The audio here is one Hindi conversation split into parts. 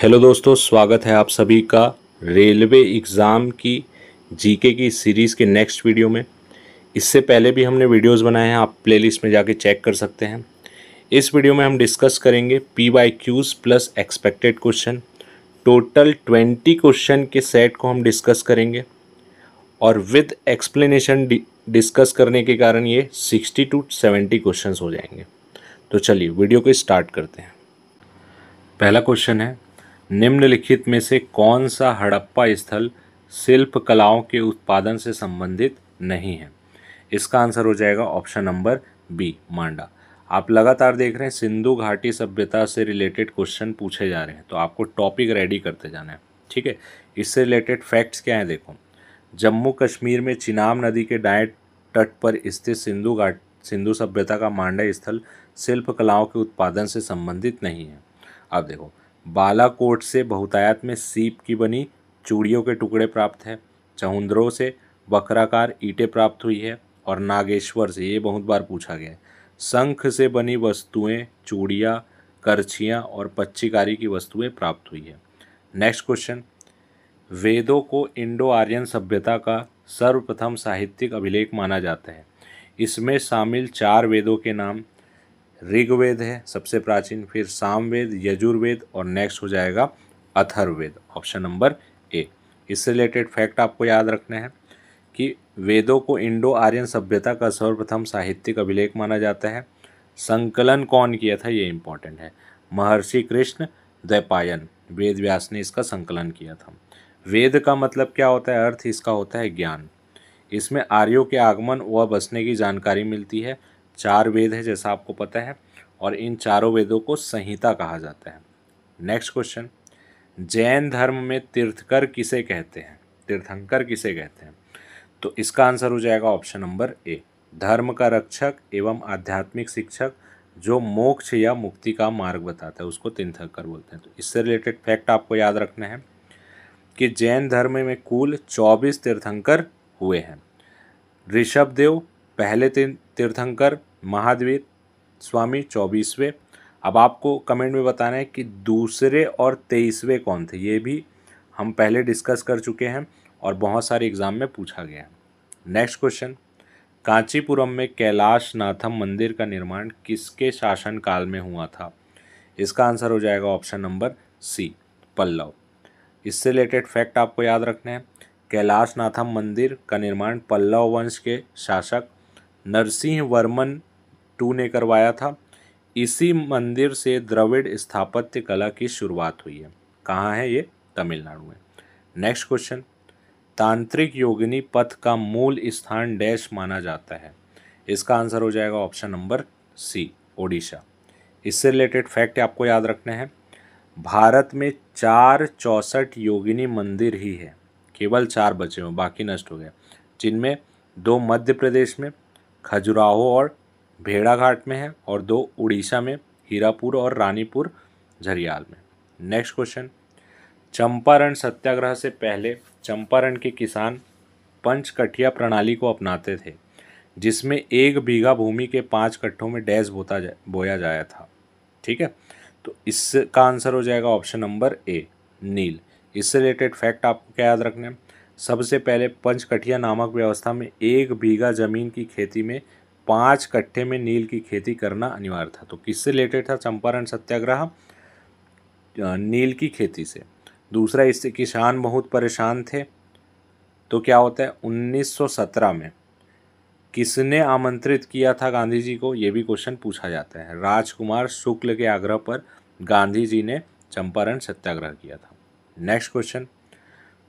हेलो दोस्तों, स्वागत है आप सभी का रेलवे एग्ज़ाम की जीके की सीरीज़ के नेक्स्ट वीडियो में। इससे पहले भी हमने वीडियोस बनाए हैं, आप प्लेलिस्ट में जाके चेक कर सकते हैं। इस वीडियो में हम डिस्कस करेंगे PYQs plus expected question. Total 20 question के सेट को हम डिस्कस करेंगे और विद एक्सप्लेनेशन डिस्कस करने के कारण ये 60 to 70 क्वेश्चंस हो जाएंगे। तो चलिए वीडियो को स्टार्ट करते हैं। पहला क्वेश्चन है, निम्नलिखित में से कौन सा हड़प्पा स्थल शिल्प कलाओं के उत्पादन से संबंधित नहीं है? इसका आंसर हो जाएगा ऑप्शन नंबर बी, मांडा। आप लगातार देख रहे हैं सिंधु घाटी सभ्यता से रिलेटेड क्वेश्चन पूछे जा रहे हैं, तो आपको टॉपिक रेडी करते जाना है। ठीक है, इससे रिलेटेड फैक्ट्स क्या हैं देखो। जम्मू कश्मीर में चिनाब नदी के दाएं तट पर स्थित सिंधु सभ्यता का मांडा स्थल शिल्प कलाओं के उत्पादन से संबंधित नहीं है। अब देखो, बालाकोट से बहुतायत में सीप की बनी चूड़ियों के टुकड़े प्राप्त हैं, चहुंदरों से वक्राकार ईंटें प्राप्त हुई है, और नागेश्वर से, ये बहुत बार पूछा गया है, शंख से बनी वस्तुएं, चूड़ियाँ, करछियाँ और पच्चीकारी की वस्तुएं प्राप्त हुई है। नेक्स्ट क्वेश्चन, वेदों को इंडो आर्यन सभ्यता का सर्वप्रथम साहित्यिक अभिलेख माना जाता है। इसमें शामिल 4 वेदों के नाम, ऋग्वेद है सबसे प्राचीन, फिर सामवेद, यजुर्वेद और नेक्स्ट हो जाएगा अथर्ववेद, ऑप्शन नंबर ए। इससे रिलेटेड फैक्ट आपको याद रखने हैं कि वेदों को इंडो आर्यन सभ्यता का सर्वप्रथम साहित्यिक अभिलेख माना जाता है। संकलन कौन किया था, ये इंपॉर्टेंट है, महर्षि कृष्ण द्वैपायन, वेद व्यास ने इसका संकलन किया था। वेद का मतलब क्या होता है, अर्थ इसका होता है ज्ञान। इसमें आर्यों के आगमन व बसने की जानकारी मिलती है। 4 वेद है जैसा आपको पता है, और इन चारों वेदों को संहिता कहा जाता है। नेक्स्ट क्वेश्चन, जैन धर्म में तीर्थकर किसे कहते हैं, तीर्थंकर किसे कहते हैं? तो इसका आंसर हो जाएगा ऑप्शन नंबर ए, धर्म का रक्षक एवं आध्यात्मिक शिक्षक जो मोक्ष या मुक्ति का मार्ग बताता है, उसको तीर्थंकर बोलते हैं। तो इससे रिलेटेड फैक्ट आपको याद रखना है कि जैन धर्म में कुल 24 तीर्थंकर हुए हैं। ऋषभदेव पहले तीर्थंकर, महावीर स्वामी 24वें। अब आपको कमेंट में बताना है कि दूसरे और 23वें कौन थे, ये भी हम पहले डिस्कस कर चुके हैं और बहुत सारे एग्जाम में पूछा गया है। नेक्स्ट क्वेश्चन, कांचीपुरम में कैलाशनाथम मंदिर का निर्माण किसके शासनकाल में हुआ था? इसका आंसर हो जाएगा ऑप्शन नंबर सी, पल्लव। इससे रिलेटेड फैक्ट आपको याद रखने हैं, कैलाशनाथम मंदिर का निर्माण पल्लव वंश के शासक नरसिंह वर्मन II ने करवाया था। इसी मंदिर से द्रविड़ स्थापत्य कला की शुरुआत हुई है। कहाँ है ये? तमिलनाडु में। नेक्स्ट क्वेश्चन, तांत्रिक योगिनी पथ का मूल स्थान डैश माना जाता है? इसका आंसर हो जाएगा ऑप्शन नंबर सी, ओडिशा। इससे रिलेटेड फैक्ट आपको याद रखने हैं, भारत में 464 योगिनी मंदिर ही है, केवल 4 बचे हुए, बाकी नष्ट हो गए, जिनमें 2 मध्य प्रदेश में खजुराहो और भेड़ाघाट में है, और 2 उड़ीसा में हीरापुर और रानीपुर झरियाल में। नेक्स्ट क्वेश्चन, चंपारण सत्याग्रह से पहले चंपारण के किसान पंचकठिया प्रणाली को अपनाते थे, जिसमें 1 बीघा भूमि के 5 कट्ठों में डैश बोया जाया था। ठीक है, तो इसका आंसर हो जाएगा ऑप्शन नंबर ए, नील। इससे रिलेटेड फैक्ट आपको क्या याद रखना है, सबसे पहले पंचकठिया नामक व्यवस्था में 1 बीघा जमीन की खेती में 5 कट्ठे में नील की खेती करना अनिवार्य था। तो किससे रिलेटेड था चंपारण सत्याग्रह? नील की खेती से। दूसरा, इससे किसान बहुत परेशान थे, तो क्या होता है 1917 में किसने आमंत्रित किया था गांधी जी को, ये भी क्वेश्चन पूछा जाता है। राजकुमार शुक्ल के आग्रह पर गांधी जी ने चंपारण सत्याग्रह किया था। नेक्स्ट क्वेश्चन,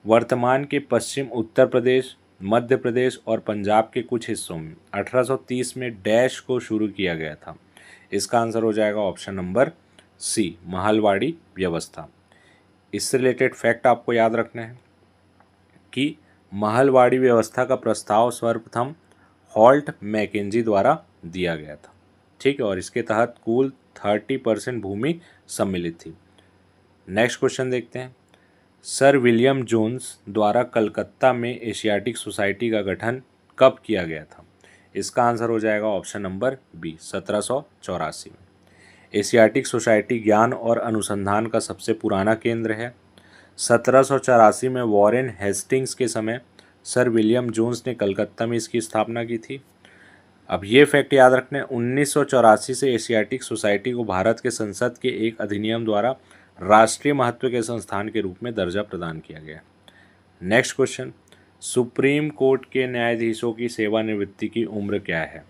वर्तमान के पश्चिम उत्तर प्रदेश, मध्य प्रदेश और पंजाब के कुछ हिस्सों में 1830 में डैश को शुरू किया गया था? इसका आंसर हो जाएगा ऑप्शन नंबर सी, महलवाड़ी व्यवस्था। इससे रिलेटेड फैक्ट आपको याद रखना है कि महलवाड़ी व्यवस्था का प्रस्ताव सर्वप्रथम हॉल्ट मैकेंजी द्वारा दिया गया था। ठीक है, और इसके तहत कुल 30% भूमि सम्मिलित थी। नेक्स्ट क्वेश्चन देखते हैं, सर विलियम जोन्स द्वारा कलकत्ता में एशियाटिक सोसाइटी का गठन कब किया गया था? इसका आंसर हो जाएगा ऑप्शन नंबर बी, 1784 में। एशियाटिक सोसाइटी ज्ञान और अनुसंधान का सबसे पुराना केंद्र है। 1784 में वॉरेन हेस्टिंग्स के समय सर विलियम जोन्स ने कलकत्ता में इसकी स्थापना की थी। अब ये फैक्ट याद रखना है, 1984 से एशियाटिक सोसाइटी को भारत के संसद के एक अधिनियम द्वारा राष्ट्रीय महत्व के संस्थान के रूप में दर्जा प्रदान किया गया। नेक्स्ट क्वेश्चन, सुप्रीम कोर्ट के न्यायाधीशों की सेवानिवृत्ति की उम्र क्या है?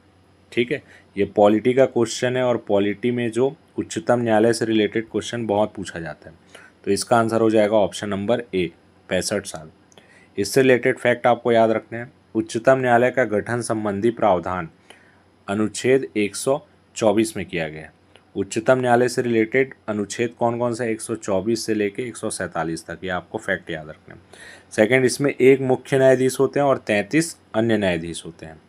ठीक है, ये पॉलिटी का क्वेश्चन है और पॉलिटी में जो उच्चतम न्यायालय से रिलेटेड क्वेश्चन बहुत पूछा जाता है, तो इसका आंसर हो जाएगा ऑप्शन नंबर ए, 65 साल। इससे रिलेटेड फैक्ट आपको याद रखने हैं, उच्चतम न्यायालय का गठन संबंधी प्रावधान अनुच्छेद 124 में किया गया। उच्चतम न्यायालय से रिलेटेड अनुच्छेद कौन कौन सा है? 124 से लेके 147 तक, ये आपको फैक्ट याद रखना है। सेकंड, इसमें एक मुख्य न्यायाधीश होते हैं और 33 अन्य न्यायाधीश होते हैं।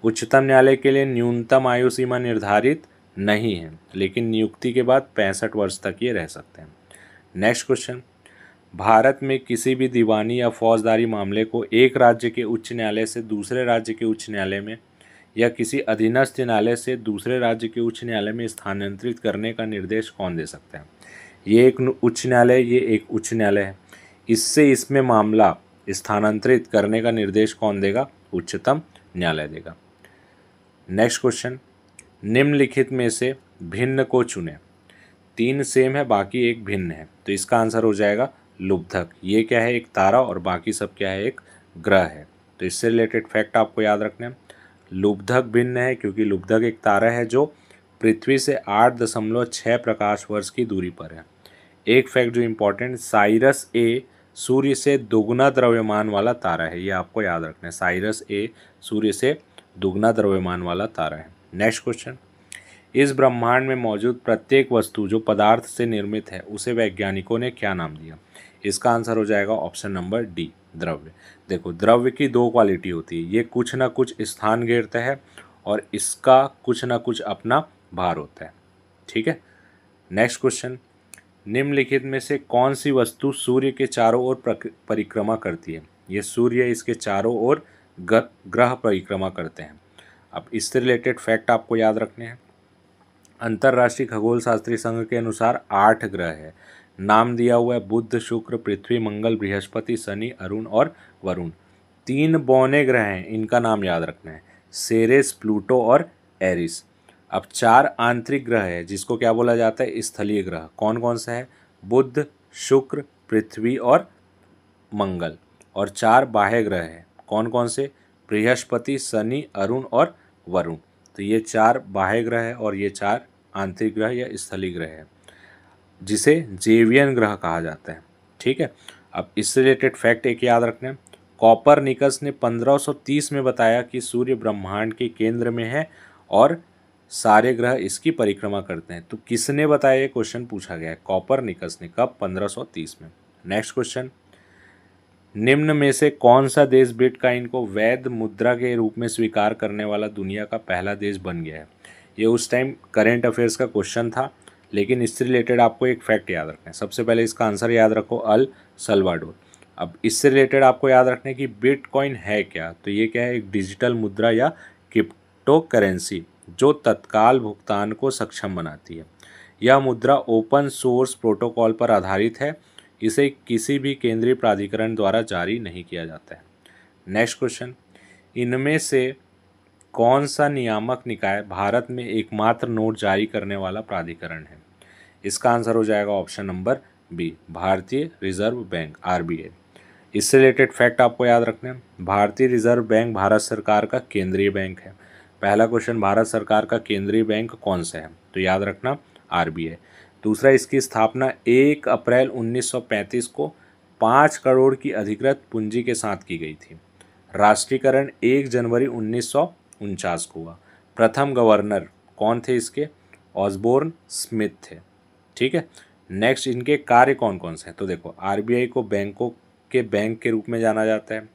उच्चतम न्यायालय के लिए न्यूनतम आयु सीमा निर्धारित नहीं है, लेकिन नियुक्ति के बाद 65 वर्ष तक ये रह सकते हैं। नेक्स्ट क्वेश्चन, भारत में किसी भी दीवानी या फौजदारी मामले को एक राज्य के उच्च न्यायालय से दूसरे राज्य के उच्च न्यायालय में या किसी अधीनस्थ न्यायालय से दूसरे राज्य के उच्च न्यायालय में स्थानांतरित करने का निर्देश कौन दे सकता है? ये एक उच्च न्यायालय, ये एक उच्च न्यायालय है, इसमें मामला स्थानांतरित करने का निर्देश कौन देगा? उच्चतम न्यायालय देगा। नेक्स्ट क्वेश्चन, निम्नलिखित में से भिन्न को चुने। 3 सेम है, बाकी एक भिन्न है, तो इसका आंसर हो जाएगा लुब्धक। ये क्या है? एक तारा, और बाकी सब क्या है? एक ग्रह है। तो इससे रिलेटेड फैक्ट आपको याद रखना है, लुब्धक भिन्न है क्योंकि लुब्धक एक तारा है जो पृथ्वी से 8.6 प्रकाश वर्ष की दूरी पर है। एक फैक्ट जो इम्पोर्टेंट, साइरस ए सूर्य से दुगना द्रव्यमान वाला तारा है, ये आपको याद रखना है। साइरस ए सूर्य से दुगना द्रव्यमान वाला तारा है। नेक्स्ट क्वेश्चन, इस ब्रह्मांड में मौजूद प्रत्येक वस्तु जो पदार्थ से निर्मित है उसे वैज्ञानिकों ने क्या नाम दिया? इसका आंसर हो जाएगा ऑप्शन नंबर डी, द्रव्य। देखो, द्रव्य की 2 क्वालिटी होती है, ये कुछ ना कुछ स्थान घेरता है और इसका कुछ ना कुछ अपना भार होता है। ठीक है। नेक्स्ट क्वेश्चन, निम्नलिखित में से कौन सी वस्तु सूर्य के चारों ओर परिक्रमा करती है? ये सूर्य, इसके चारों ओर ग्रह परिक्रमा करते हैं। अब इससे रिलेटेड फैक्ट आपको याद रखने हैं। अंतर्राष्ट्रीय खगोल शास्त्री संघ के अनुसार 8 ग्रह है, नाम दिया हुआ है बुध, शुक्र, पृथ्वी, मंगल, बृहस्पति, शनि, अरुण और वरुण। 3 बौने ग्रह हैं, इनका नाम याद रखना है, सेरेस, प्लूटो और एरिस। अब 4 आंतरिक ग्रह है जिसको क्या बोला जाता है? स्थलीय ग्रह। कौन कौन सा है? बुध, शुक्र, पृथ्वी और मंगल। और 4 बाह्य ग्रह है, कौन कौन से? बृहस्पति, शनि, अरुण और वरुण। तो ये 4 बाह्य ग्रह है और ये 4 आंतरिक ग्रह या स्थलीय ग्रह है, जिसे जेवियन ग्रह कहा जाता है। ठीक है। अब इससे रिलेटेड फैक्ट एक याद रखना, कॉपरनिकस ने 1530 में बताया कि सूर्य ब्रह्मांड के केंद्र में है और सारे ग्रह इसकी परिक्रमा करते हैं। तो किसने बताया? ये क्वेश्चन पूछा गया है, कॉपरनिकस ने। कब? 1530 में। नेक्स्ट क्वेश्चन, निम्न में से कौन सा देश बिटकॉइन को वैध मुद्रा के रूप में स्वीकार करने वाला दुनिया का पहला देश बन गया है? ये उस टाइम करेंट अफेयर्स का क्वेश्चन था, लेकिन इससे रिलेटेड आपको एक फैक्ट याद रखना है। सबसे पहले इसका आंसर याद रखो, अल सल्वाडोर। अब इससे रिलेटेड आपको याद रखना है कि बिटकॉइन है क्या? तो ये क्या है? एक डिजिटल मुद्रा या क्रिप्टो करेंसी जो तत्काल भुगतान को सक्षम बनाती है। यह मुद्रा ओपन सोर्स प्रोटोकॉल पर आधारित है, इसे किसी भी केंद्रीय प्राधिकरण द्वारा जारी नहीं किया जाता है। नेक्स्ट क्वेश्चन, इनमें से कौन सा नियामक निकाय भारत में एकमात्र नोट जारी करने वाला प्राधिकरण है? इसका आंसर हो जाएगा ऑप्शन नंबर बी, भारतीय रिजर्व बैंक, आरबीआई। इससे रिलेटेड फैक्ट आपको याद रखना है, भारतीय रिजर्व बैंक भारत सरकार का केंद्रीय बैंक है। पहला क्वेश्चन, भारत सरकार का केंद्रीय बैंक कौन सा है? तो याद रखना आरबीआई। दूसरा, इसकी स्थापना 1 अप्रैल 1935 को 5 करोड़ की अधिकृत पूंजी के साथ की गई थी। राष्ट्रीयकरण 1 जनवरी 1949 को हुआ। प्रथम गवर्नर कौन थे इसके? ऑसबोर्न स्मिथ थे। ठीक है। नेक्स्ट, इनके कार्य कौन कौन से हैं? तो देखो, आरबीआई को बैंकों के बैंक के रूप में जाना जाता है।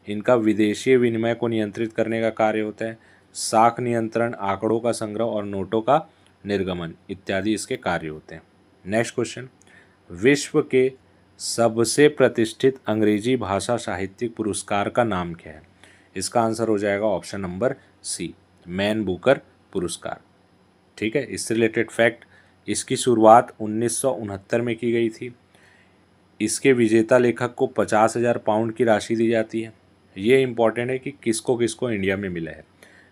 इनका विदेशी विनिमय को नियंत्रित करने का कार्य होता है। साख नियंत्रण, आंकड़ों का संग्रह और नोटों का निर्गमन इत्यादि इसके कार्य होते हैं। नेक्स्ट क्वेश्चन, विश्व के सबसे प्रतिष्ठित अंग्रेजी भाषा साहित्यिक पुरस्कार का नाम क्या है? इसका आंसर हो जाएगा option number C, Man Booker पुरस्कार। ठीक है। इससे रिलेटेड फैक्ट इसकी शुरुआत 1969 में की गई थी। इसके विजेता लेखक को 50,000 पाउंड की राशि दी जाती है। ये इम्पॉर्टेंट है कि किसको किसको इंडिया में मिला है।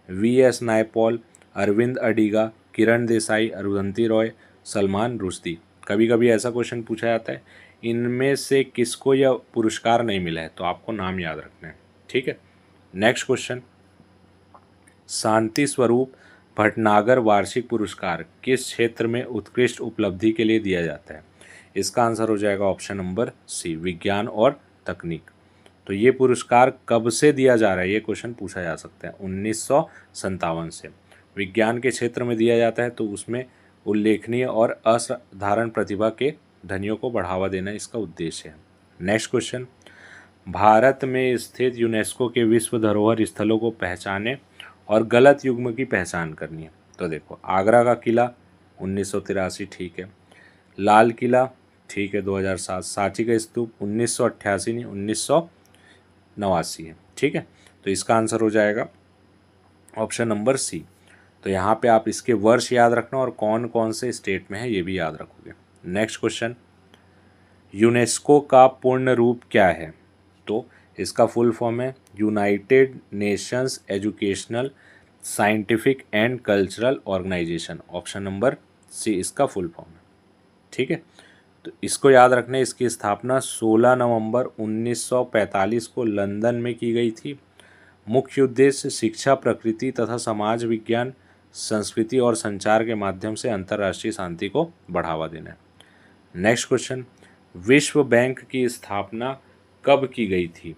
वी.एस. नायपॉल, अरविंद अडिगा, किरण देसाई, अरुंधति रॉय, सलमान रुश्दी। कभी कभी ऐसा क्वेश्चन पूछा जाता है इनमें से किसको यह पुरस्कार नहीं मिला है, तो आपको नाम याद रखना है। ठीक है। नेक्स्ट क्वेश्चन, शांति स्वरूप भटनागर वार्षिक पुरस्कार किस क्षेत्र में उत्कृष्ट उपलब्धि के लिए दिया जाता है? इसका आंसर हो जाएगा ऑप्शन नंबर सी, विज्ञान और तकनीक। तो ये पुरस्कार कब से दिया जा रहा है, ये क्वेश्चन पूछा जा सकता है। 1957 से विज्ञान के क्षेत्र में दिया जाता है, तो उसमें उल्लेखनीय और असाधारण प्रतिभा के धनियों को बढ़ावा देना इसका उद्देश्य है। नेक्स्ट क्वेश्चन, भारत में स्थित यूनेस्को के विश्व धरोहर स्थलों को पहचाने और गलत युग्म की पहचान करनी है। तो देखो, आगरा का किला 1983 ठीक है, लाल किला ठीक है 2007, सांची का स्तूप 1988 नहीं 1989 है। ठीक है, तो इसका आंसर हो जाएगा ऑप्शन नंबर सी। तो यहाँ पे आप इसके वर्ष याद रखना और कौन कौन से स्टेट में है ये भी याद रखोगे। नेक्स्ट क्वेश्चन, यूनेस्को का पूर्ण रूप क्या है? तो इसका फुल फॉर्म है United Nations Educational Scientific and Cultural Organization. Option number C इसका फुल फॉर्म है। ठीक है, तो इसको याद रखना। इसकी स्थापना 16 नवंबर 1945 को लंदन में की गई थी। मुख्य उद्देश्य शिक्षा, प्रकृति तथा समाज विज्ञान, संस्कृति और संचार के माध्यम से अंतर्राष्ट्रीय शांति को बढ़ावा देना है। नेक्स्ट क्वेश्चन, विश्व बैंक की स्थापना कब की गई थी?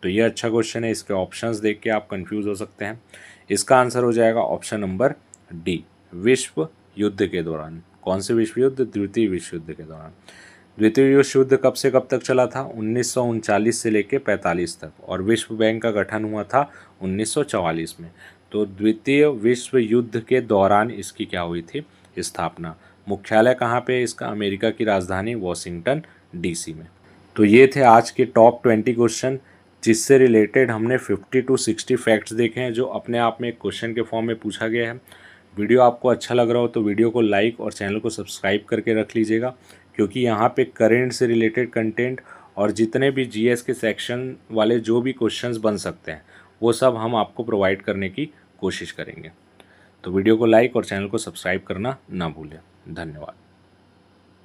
तो ये अच्छा क्वेश्चन है, इसके ऑप्शंस देख के आप कंफ्यूज हो सकते हैं। इसका आंसर हो जाएगा ऑप्शन नंबर डी, विश्व युद्ध के दौरान। कौन से विश्व युद्ध? द्वितीय विश्व युद्ध के दौरान। द्वितीय विश्व युद्ध कब से कब तक चला था? 1939 से लेकर 45 तक, और विश्व बैंक का गठन हुआ था 1944 में। तो द्वितीय विश्व युद्ध के दौरान इसकी क्या हुई थी? स्थापना। मुख्यालय कहाँ पे? इसका अमेरिका की राजधानी वॉशिंगटन डीसी में। तो ये थे आज के टॉप 20 क्वेश्चन, जिससे रिलेटेड हमने 50 to 60 फैक्ट्स देखे हैं, जो अपने आप में एक क्वेश्चन के फॉर्म में पूछा गया है। वीडियो आपको अच्छा लग रहा हो तो वीडियो को लाइक और चैनल को सब्सक्राइब करके रख लीजिएगा, क्योंकि यहाँ पे करंट से रिलेटेड कंटेंट और जितने भी जीएस के सेक्शन वाले जो भी क्वेश्चंस बन सकते हैं वो सब हम आपको प्रोवाइड करने की कोशिश करेंगे। तो वीडियो को लाइक और चैनल को सब्सक्राइब करना ना भूलें। धन्यवाद।